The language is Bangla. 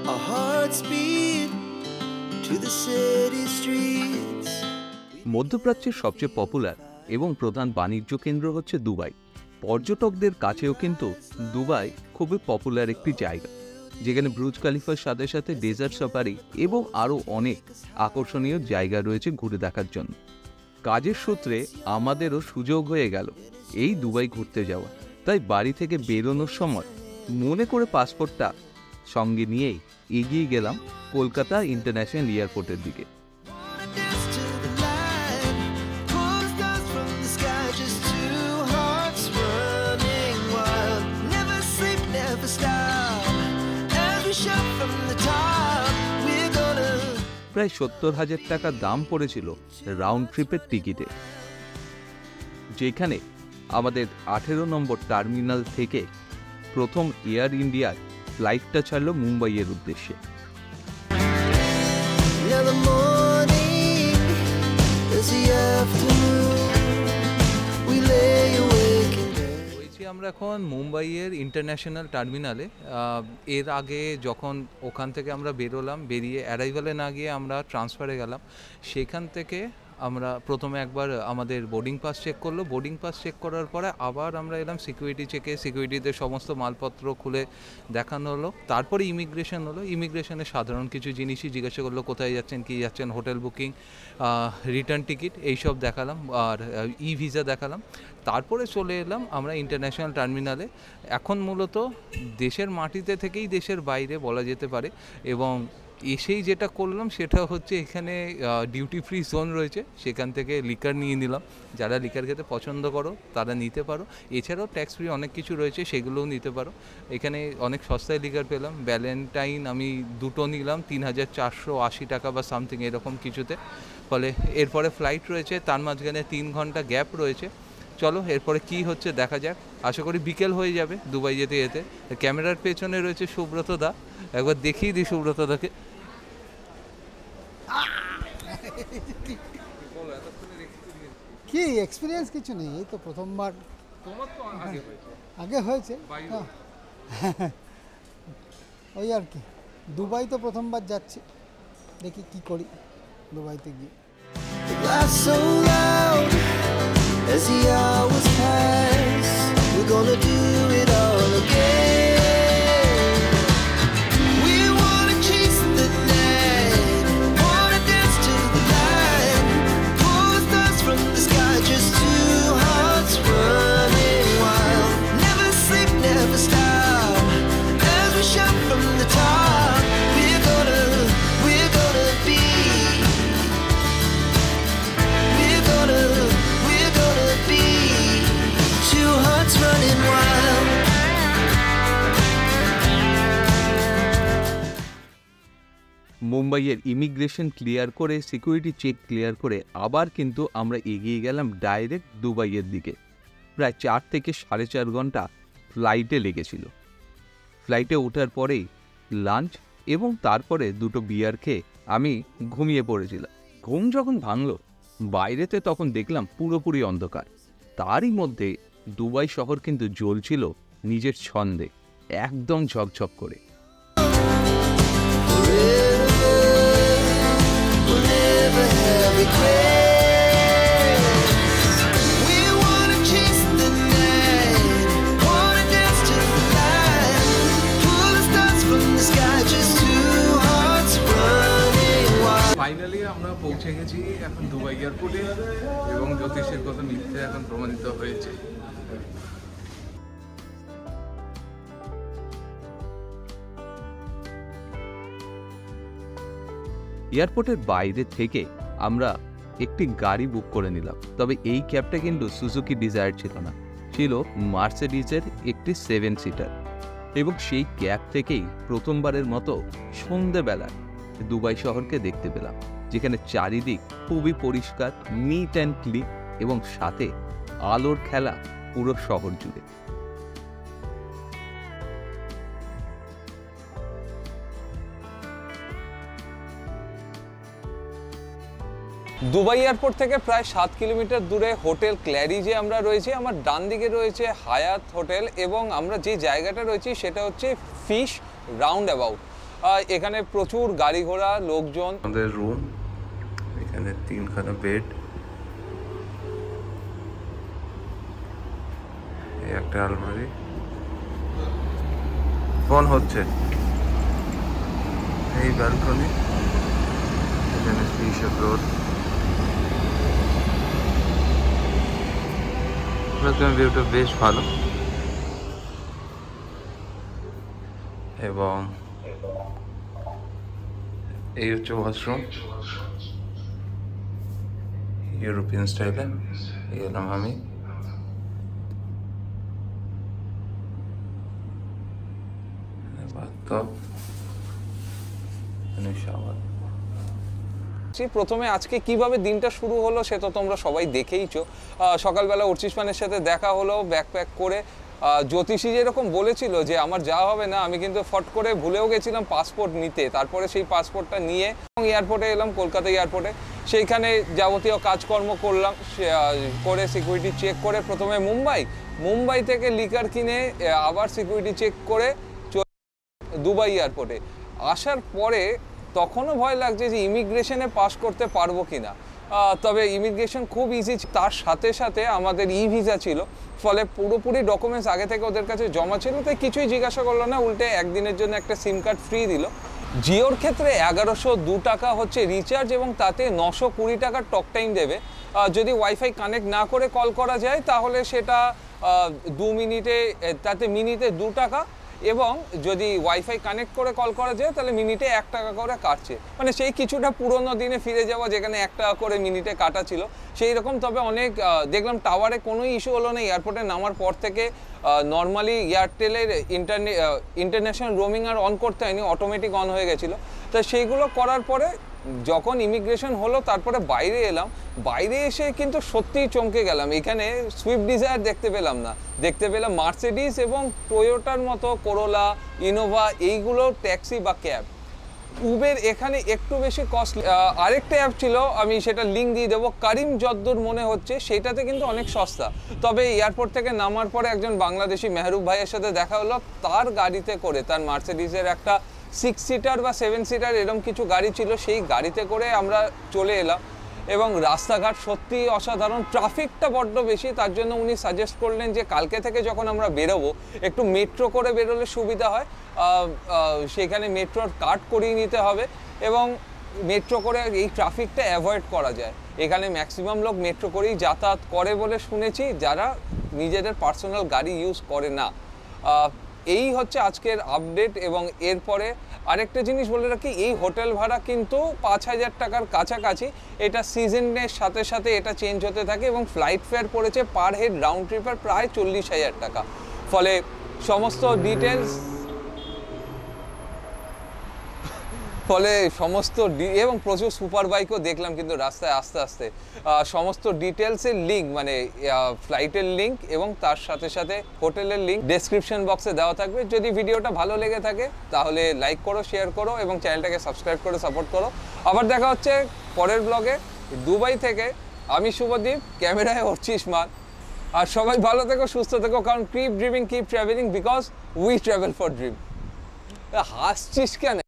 Our hearts beat to the city streets. মধ্যপ্রাচ্যের সবচেয়ে পপুলার এবং প্রধান বাণিজ্য কেন্দ্র হচ্ছে দুবাই। পর্যটকদের কাছেও কিন্তু দুবাই খুবই পপুলার একটি জায়গা, যেখানে ব্রুজ খলিফার সাথে সাথে ডেজার্ট সাফারি এবং আরও অনেক আকর্ষণীয় জায়গা রয়েছে ঘুরে দেখার জন্য। কাজের সূত্রে আমাদেরও সুযোগ হয়ে গেল এই দুবাই ঘুরতে যাওয়া, তাই বাড়ি থেকে বেরোনোর সময় মনে করে পাসপোর্টটা সঙ্গে নিয়েই এগিয়ে গেলাম কলকাতা ইন্টারন্যাশনাল এয়ারপোর্টের দিকে। প্রায় 70,000 টাকা দাম পড়েছিল রাউন্ড ট্রিপের টিকিটে, যেখানে আমাদের 18 নম্বর টার্মিনাল থেকে প্রথম এয়ার ইন্ডিয়ার ফ্লাইটটা ছাড়লো মুম্বাইয়ের উদ্দেশ্যে। আমরা এখন মুম্বাইয়ের ইন্টারন্যাশনাল টার্মিনালে। এর আগে যখন ওখান থেকে আমরা বেরিয়ে অ্যারাইভালে না গিয়ে আমরা ট্রান্সফারে গেলাম, সেখান থেকে আমরা প্রথমে একবার আমাদের বোর্ডিং পাস চেক করলো। বোর্ডিং পাস চেক করার পরে আবার আমরা এলাম সিকিউরিটি চেকে। সিকিউরিটিতে সমস্ত মালপত্র খুলে দেখানো হলো, তারপরে ইমিগ্রেশন হলো। ইমিগ্রেশনে সাধারণ কিছু জিনিসই জিজ্ঞাসা করলো, কোথায় যাচ্ছেন, কী যাচ্ছেন, হোটেল বুকিং, রিটার্ন টিকিট, এইসব দেখালাম, আর ই ভিসা দেখালাম। তারপরে চলে এলাম আমরা ইন্টারন্যাশনাল টার্মিনালে। এখন মূলত দেশের মাটিতে থেকেই দেশের বাইরে বলা যেতে পারে, এবং এসেই যেটা করলাম সেটা হচ্ছে এখানে ডিউটি ফ্রি জোন রয়েছে, সেখান থেকে লিকার নিয়ে নিলাম। যারা লিকার খেতে পছন্দ করো তারা নিতে পারো, এছাড়াও ট্যাক্স ফ্রি অনেক কিছু রয়েছে, সেগুলোও নিতে পারো। এখানে অনেক সস্তায় লিকার পেলাম। ভ্যালেন্টাইন আমি দুটো নিলাম 3,480 টাকা বা সামথিং এরকম কিছুতে। ফলে এরপরে ফ্লাইট রয়েছে, তার মাঝখানে 3 ঘন্টা গ্যাপ রয়েছে। চলো এরপরে কি হচ্ছে দেখা যাক। আশা করি বিকেল হয়ে যাবে দুবাই যেতে যেতে। ক্যামেরার পেছনে রয়েছে সুব্রত দা, একবার দেখিয়ে দিই সুব্রত দাকে। কি এক্সপিরিয়েন্স কিছু নেই, এই তো প্রথমবার। তোমার তো আগে হয়েছে ওই আর কি। দুবাই তো প্রথমবার যাচ্ছি, দেখি কি করি দুবাইতে গিয়ে। As the hours pass, we're gonna do it all again. We wanna chase the night, wanna dance to the light, pull the stars from the sky, just two hearts running wild. Never sleep, never stop, as we shout from the top. We're gonna be. We're gonna be two hearts running wild. মুম্বাইয়ের ইমিগ্রেশন ক্লিয়ার করে, সিকিউরিটি চেক ক্লিয়ার করে আবার কিন্তু আমরা এগিয়ে গেলাম ডাইরেক্ট দুবাইয়ের দিকে। প্রায় 4 থেকে 4.5 ঘন্টা ফ্লাইটে লেগেছিল। ফ্লাইটে ওঠার পরেই লাঞ্চ এবং তারপরে দুটো বিয়ার খেয়ে আমি ঘুমিয়ে পড়েছিলাম। ঘুম যখন ভাঙল, বাইরেতে তখন দেখলাম পুরোপুরি অন্ধকার। তারই মধ্যে দুবাই শহর কিন্তু জ্বলছিল নিজের ছন্দে, একদম ঝকঝক করে। ফাইনালি আমরা পৌঁছে গেছি এখন দুবাই এয়ারপোর্টে, এবং জ্যোতিষের কথা মিথ্যে এখন প্রমাণিত হয়েছে। এয়ারপোর্টের বাইরে থেকে আমরা একটি গাড়ি বুক করে নিলাম, তবে এই ক্যাবটা কিন্তু সুজুকি ডিজায়ার ছিল না, ছিল মার্সিডিজের একটি 7 সিটার। এবং সেই ক্যাব থেকেই প্রথমবারের মতো সন্ধ্যেবেলায় দুবাই শহরকে দেখতে পেলাম, যেখানে চারিদিক খুবই পরিষ্কার, নিট অ্যান্ড ক্লিন, এবং সাথে আলোর খেলা পুরো শহর জুড়ে। দুবাই এয়ারপোর্ট থেকে প্রায় 7 কিলোমিটার দূরে হোটেল ক্ল্যারিজে আমরা রয়েছি। আমার ডান দিকে রয়েছে হায়াত হোটেল, এবং আমরা যে জায়গাটা রয়েছি সেটা হচ্ছে ফিশ রাউন্ড অ্যাবাউট। এখানে প্রচুর গাড়ি ঘোড়া, লোকজন। আমাদের রুম, এখানে 3খানা বেড, এই একটা আলমারি, ফোন হচ্ছে, এই ব্যালকনি, এখানে ফিশার রোড, ভিউটা বেশ ভালো। এবং এই হচ্ছে ওয়াশরুম, ইউরোপিয়ান স্টাইলে। এলাম আমি, বাথটব, এখানে শাওয়ার। প্রথমে আজকে কিভাবে দিনটা শুরু হলো সে তো তোমরা সবাই দেখেইছো। সকালবেলা অর্চিষ্মানের সাথে দেখা হলো ব্যাকপ্যাক করে। জ্যোতিষী যেরকম বলেছিল যে আমার যাওয়া হবে না, আমি কিন্তু ফট করে ভুলেও গেছিলাম পাসপোর্ট নিতে। তারপরে সেই পাসপোর্টটা নিয়ে এয়ারপোর্টে এলাম, কলকাতা এয়ারপোর্টে। সেইখানে যাবতীয় কাজকর্ম করলাম, করে সিকিউরিটি চেক করে প্রথমে মুম্বাই থেকে লিকার কিনে আবার সিকিউরিটি চেক করে দুবাই এয়ারপোর্টে আসার পরে তখনও ভয় লাগছে যে ইমিগ্রেশনে পাস করতে পারবো কিনা। তবে ইমিগ্রেশন খুব ইজি, তার সাথে সাথে আমাদের ই ভিসা ছিল, ফলে পুরোপুরি ডকুমেন্টস আগে থেকে ওদের কাছে জমা ছিল, তাই কিছুই জিজ্ঞাসা করলো না, উল্টে একদিনের জন্য একটা সিম কার্ড ফ্রি দিল। জিওর ক্ষেত্রে 1102 টাকা হচ্ছে রিচার্জ এবং তাতে 920 টাকার টক টাইম দেবে। যদি ওয়াইফাই কানেক্ট না করে কল করা যায় তাহলে সেটা 2 মিনিটে, তাতে মিনিটে 2 টাকা, এবং যদি ওয়াইফাই কানেক্ট করে কল করা যায় তাহলে মিনিটে 1 টাকা করে কাটছে। মানে সেই কিছুটা পুরোনো দিনে ফিরে যাওয়া, যেখানে 1 টাকা করে মিনিটে কাটা ছিল সেই রকম। তবে অনেক দেখলাম টাওয়ারে কোনো ইস্যু হলো না। এয়ারপোর্টে নামার পর থেকে নর্মালি এয়ারটেলের ইন্টারন্যাশনাল রোমিং আর অন করতে হয়নি, অটোমেটিক অন হয়ে গেছিলো। তো সেইগুলো করার পরে যখন ইমিগ্রেশন হলো তারপরে বাইরে এলাম, বাইরে এসে কিন্তু সত্যিই চমকে গেলাম। এখানে সুইফট ডিজায়ার দেখতে পেলাম না, দেখতে পেলাম মার্সিডিজ এবং টয়োটার মতো করোলা, ইনোভা, এইগুলো ট্যাক্সি বা ক্যাব। উবের এখানে একটু বেশি কস্টলি। আরেকটা অ্যাপ ছিল, আমি সেটা লিঙ্ক দিয়ে দেবো, কারিম যদ্দূর মনে হচ্ছে, সেটাতে কিন্তু অনেক সস্তা। তবে এয়ারপোর্ট থেকে নামার পরে একজন বাংলাদেশি মেহরুব ভাইয়ের সাথে দেখা হলো, তার গাড়িতে করে, তার মার্সিডিজের একটা 6 সিটার বা 7 সিটার এরকম কিছু গাড়ি ছিল, সেই গাড়িতে করে আমরা চলে এলাম। এবং রাস্তাঘাট সত্যি অসাধারণ, ট্রাফিকটা বড্ড বেশি, তার জন্য উনি সাজেস্ট করলেন যে কালকে থেকে যখন আমরা বেরোবো একটু মেট্রো করে বেরোলে সুবিধা হয়। সেখানে মেট্রোর কার্ড করিয়ে নিতে হবে এবং মেট্রো করে এই ট্রাফিকটা অ্যাভয়েড করা যায়। এখানে ম্যাক্সিমাম লোক মেট্রো করেই যাতায়াত করে বলে শুনেছি, যারা নিজেদের পার্সোনাল গাড়ি ইউজ করে না। এই হচ্ছে আজকের আপডেট। এবং এরপরে আরেকটা জিনিস বলে রাখি, এই হোটেল ভাড়া কিন্তু 5000 টাকার কাছাকাছি। এটা সিজনের সাথে সাথে এটা চেঞ্জ হতে থাকে এবং ফ্লাইট ফেয়ার পড়েছে পার হেড রাউন্ড ট্রিপের প্রায় 40,000 টাকা। ফলে সমস্ত ডিটেলস এবং প্রচুর সুপার বাইকও দেখলাম কিন্তু রাস্তায় আস্তে আস্তে। সমস্ত ডিটেলসের লিঙ্ক, মানে ফ্লাইটের লিঙ্ক এবং তার সাথে সাথে হোটেলের লিঙ্ক ডেসক্রিপশন বক্সে দেওয়া থাকবে। যদি ভিডিওটা ভালো লেগে থাকে তাহলে লাইক করো, শেয়ার করো এবং চ্যানেলটাকে সাবস্ক্রাইব করে সাপোর্ট করো। আবার দেখা হচ্ছে পরের ব্লগে। দুবাই থেকে আমি শুভদীপ, ক্যামেরায় অর্চিষ্মান। আর সবাই ভালো থেকো, সুস্থ থেকো, কারণ keep dreaming, keep travelling, because we travel for dream. হাসছিস কেন?